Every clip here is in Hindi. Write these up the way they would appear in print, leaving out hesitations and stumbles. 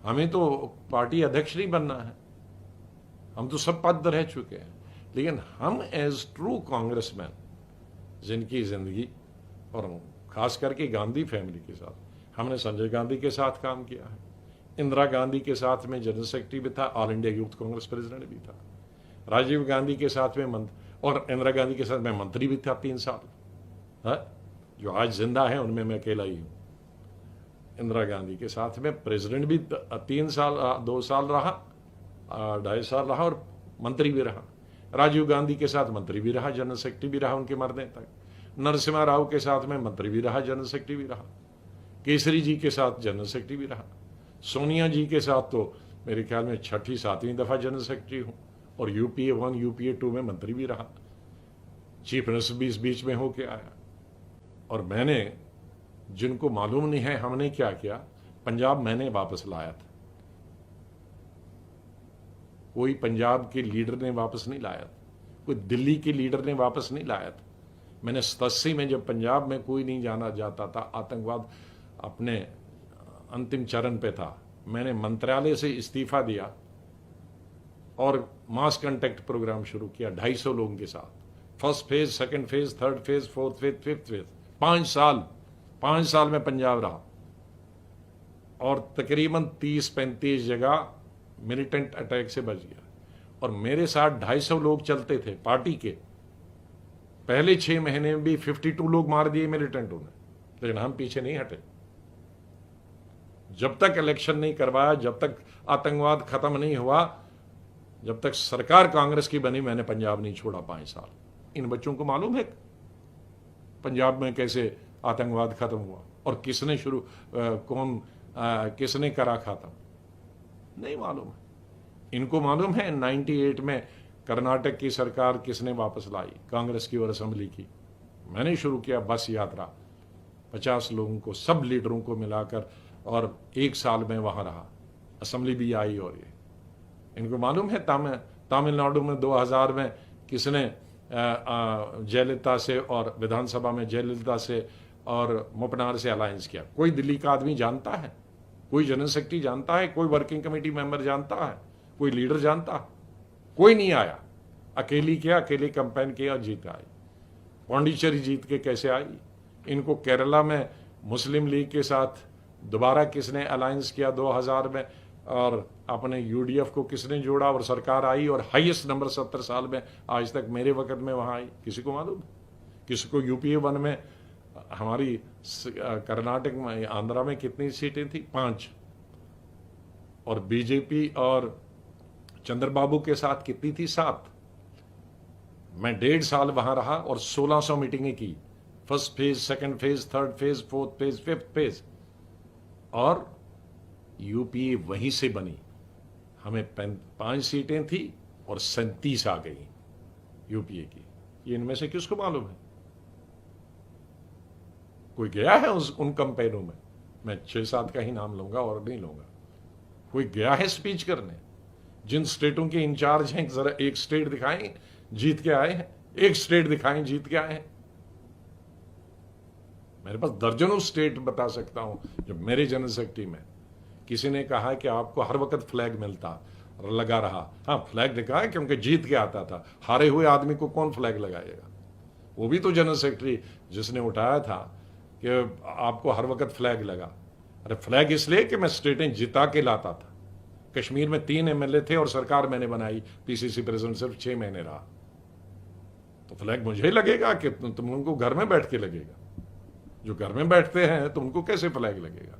हमें तो पार्टी अध्यक्ष नहीं बनना है, हम तो सब पद रह चुके हैं। लेकिन हम एज ट्रू कांग्रेसमैन, जिनकी जिंदगी और खास करके गांधी फैमिली के साथ, हमने संजय गांधी के साथ काम किया है, इंदिरा गांधी के साथ में जनरल सेक्रेटरी भी था, all India youth Congress president भी था, राजीव गांधी के साथ में और इंदिरा गांधी के साथ मैं मंत्री भी था 3 साल। है जो आज जिंदा है उनमें मैं अकेला ही हूं। इंदिरा गांधी के साथ में प्रेसिडेंट भी 3 साल 2 साल रहा, 2.5 साल रहा और मंत्री भी रहा। राजीव गांधी के साथ मंत्री भी रहा, जनरल सेक्रेटरी भी रहा उनके मरने तक। नरसिम्हा राव के साथ में मंत्री भी रहा, जनरल सेक्रेटरी भी रहा। केसरी जी के साथ जनरल सेक्रेटरी भी रहा। सोनिया जी के साथ तो मेरे ख्याल में 6ठी 7वीं दफा जनरल सेक्रेटरी हूं और यूपीए 1 यूपीए 2 में मंत्री भी रहा। चीफ मिनिस्टर भी इस बीच में होके आया। और मैंने, जिनको मालूम नहीं है हमने क्या किया, पंजाब मैंने वापस लाया था, कोई पंजाब के लीडर ने वापस नहीं लाया था, कोई दिल्ली के लीडर ने वापस नहीं लाया था। मैंने 87 में जब पंजाब में कोई नहीं जाना जाता था, आतंकवाद अपने अंतिम चरण पे था, मैंने मंत्रालय से इस्तीफा दिया और मास कांटेक्ट प्रोग्राम शुरू किया 250 लोगों के साथ। First phase, second phase, third phase, fourth phase, fifth phase. 5 साल में पंजाब रहा और तकरीबन 30-35 जगह मिलिटेंट अटैक से बच गया। और मेरे साथ 250 लोग चलते थे पार्टी के। पहले 6 महीने में भी 52 लोग मार दिए मिलिटेंटों ने, लेकिन हम पीछे नहीं हटे। जब तक इलेक्शन नहीं करवाया, जब तक आतंकवाद खत्म नहीं हुआ, जब तक सरकार कांग्रेस की बनी, मैंने पंजाब नहीं छोड़ा 5 साल। इन बच्चों को मालूम है पंजाब में कैसे आतंकवाद खत्म हुआ और किसने किसने करा खत्म, नहीं मालूम है। इनको मालूम है 98 में कर्नाटक की सरकार किसने वापस लाई, कांग्रेस की और असेंबली की। मैंने शुरू किया बस यात्रा, 50 लोगों को, सब लीडरों को मिलाकर, और 1 साल में वहां रहा, असेंबली भी आई। और ये इनको मालूम है तमिलनाडु में 2000 में किसने जयललिता से और विधानसभा में जयललिता से और मुपनार से अलायंस किया। कोई दिल्ली का आदमी जानता है, कोई जनरल सेक्रेटरी जानता है, कोई वर्किंग कमेटी मेंबर जानता है, कोई लीडर जानता? कोई नहीं आया। अकेली किया, अकेले कैंपेन किया, जीत आई। पौंडीचेरी जीत के कैसे आई? इनको केरला में मुस्लिम लीग के साथ दोबारा किसने अलायंस किया 2000 में, और अपने यूडीएफ को किसने जोड़ा और सरकार आई, और हाईएस्ट नंबर 70 साल में आज तक मेरे वक्त में वहां आई। किसी को मालूम? किसी को यूपीए 1 में हमारी कर्नाटक में, आंध्रा में कितनी सीटें थी? 5। और बीजेपी और चंद्रबाबू के साथ कितनी थी? 7। मैं 1.5 साल वहां रहा और 1600 मीटिंगें की। First phase, second phase, third phase, fourth phase, fifth phase. और यूपीए वहीं से बनी। हमें 5 सीटें थी और 37 आ गई यूपीए की। ये इनमें से किसको मालूम है? कोई गया है उन कैंपेनों में? मैं 6-7 का ही नाम लूंगा और नहीं लूंगा। कोई गया है स्पीच करने? जिन स्टेटों के इंचार्ज हैं, जरा एक स्टेट दिखाएं जीत के आए हैं, एक स्टेट दिखाएं जीत के आए हैं। मेरे पास दर्जनों स्टेट बता सकता हूं। जब मेरे जनरल सेक्रेटरी में किसी ने कहा कि आपको हर वक्त फ्लैग मिलता, लगा रहा। हाँ, फ्लैग दिखाया क्योंकि जीत के आता था। हारे हुए आदमी को कौन फ्लैग लगाएगा? वो भी तो जनरल सेक्रेटरी जिसने उठाया था कि आपको हर वक्त फ्लैग लगा। अरे फ्लैग इसलिए कि मैं स्टेटें जिता के लाता था। कश्मीर में 3 एमएलए थे और सरकार मैंने बनाई, पीसीसी प्रेसिडेंट सिर्फ 6 महीने रहा। तो फ्लैग मुझे लगेगा कि तुम उनको घर में बैठ के लगेगा? जो घर में बैठते हैं तो उनको कैसे फ्लैग लगेगा?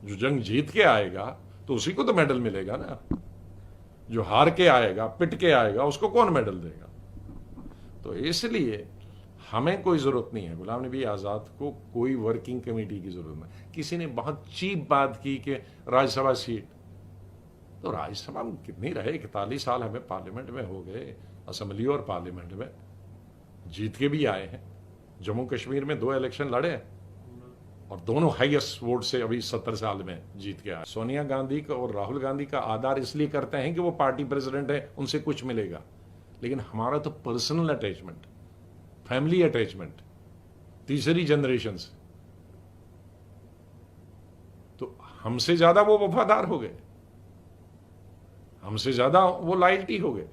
जो जंग जीत के आएगा तो उसी को तो मेडल मिलेगा ना। जो हार के आएगा, पिट के आएगा, उसको कौन मेडल देगा? तो इसलिए हमें कोई जरूरत नहीं है गुलाम नबी आजाद को कोई वर्किंग कमेटी की जरूरत नहीं। किसी ने बहुत चीप बात की कि राज्यसभा सीट, तो राज्यसभा में कितनी रहे? 41 साल हमें पार्लियामेंट में हो गए, असेंबली और पार्लियामेंट में जीत के भी आए हैं। जम्मू कश्मीर में 2 इलेक्शन लड़े और दोनों हाईएस्ट वोट से अभी 70 साल में जीत के आए। सोनिया गांधी का और राहुल गांधी का आदर इसलिए करते हैं कि वो पार्टी प्रेसिडेंट है, उनसे कुछ मिलेगा। लेकिन हमारा तो पर्सनल अटैचमेंट, फैमिली अटैचमेंट, तीसरी जनरेशन से। तो हमसे ज्यादा वो वफादार हो गए, हमसे ज्यादा वो लॉयल्टी हो गए।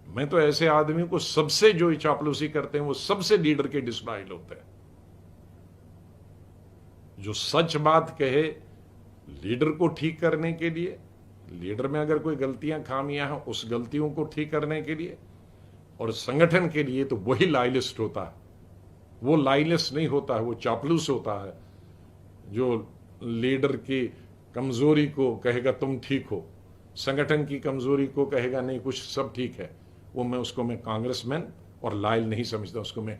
मैं तो ऐसे आदमी को सबसे जो चापलूसी करते हैं वो सबसे लीडर के डिसलॉयल होते हैं। जो सच बात कहे लीडर को ठीक करने के लिए, लीडर में अगर कोई गलतियां खामियां हैं उस गलतियों को ठीक करने के लिए, और संगठन के लिए, तो वही लॉयलिस्ट होता है। वो लॉयलिस्ट नहीं होता है, वो चापलूस होता है जो लीडर की कमजोरी को कहेगा तुम ठीक हो, संगठन की कमजोरी को कहेगा नहीं कुछ सब ठीक है। वो मैं कांग्रेसमैन और लॉयल नहीं समझता, उसको मैं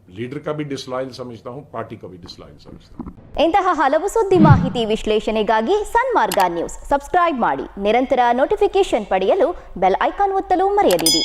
लीडर का भी डिसलॉयल समझता हूं, पार्टी का भी डिसलॉयल समझता हूं। ಇಂತಹ ಹಲವು ಸುದ್ದಿ ಮಾಹಿತಿ ವಿಶ್ಲೇಷಣೆಗಾಗಿ ಸನ್ಮಾರ್ಗ ನ್ಯೂಸ್ ಸಬ್ಸ್ಕ್ರೈಬ್ ಮಾಡಿ. ನಿರಂತರ ನೋಟಿಫಿಕೇಶನ್ ಪಡೆಯಲು ಬೆಲ್ ಐಕಾನ್ ಒತ್ತಲು ಮರೆಯದಿರಿ.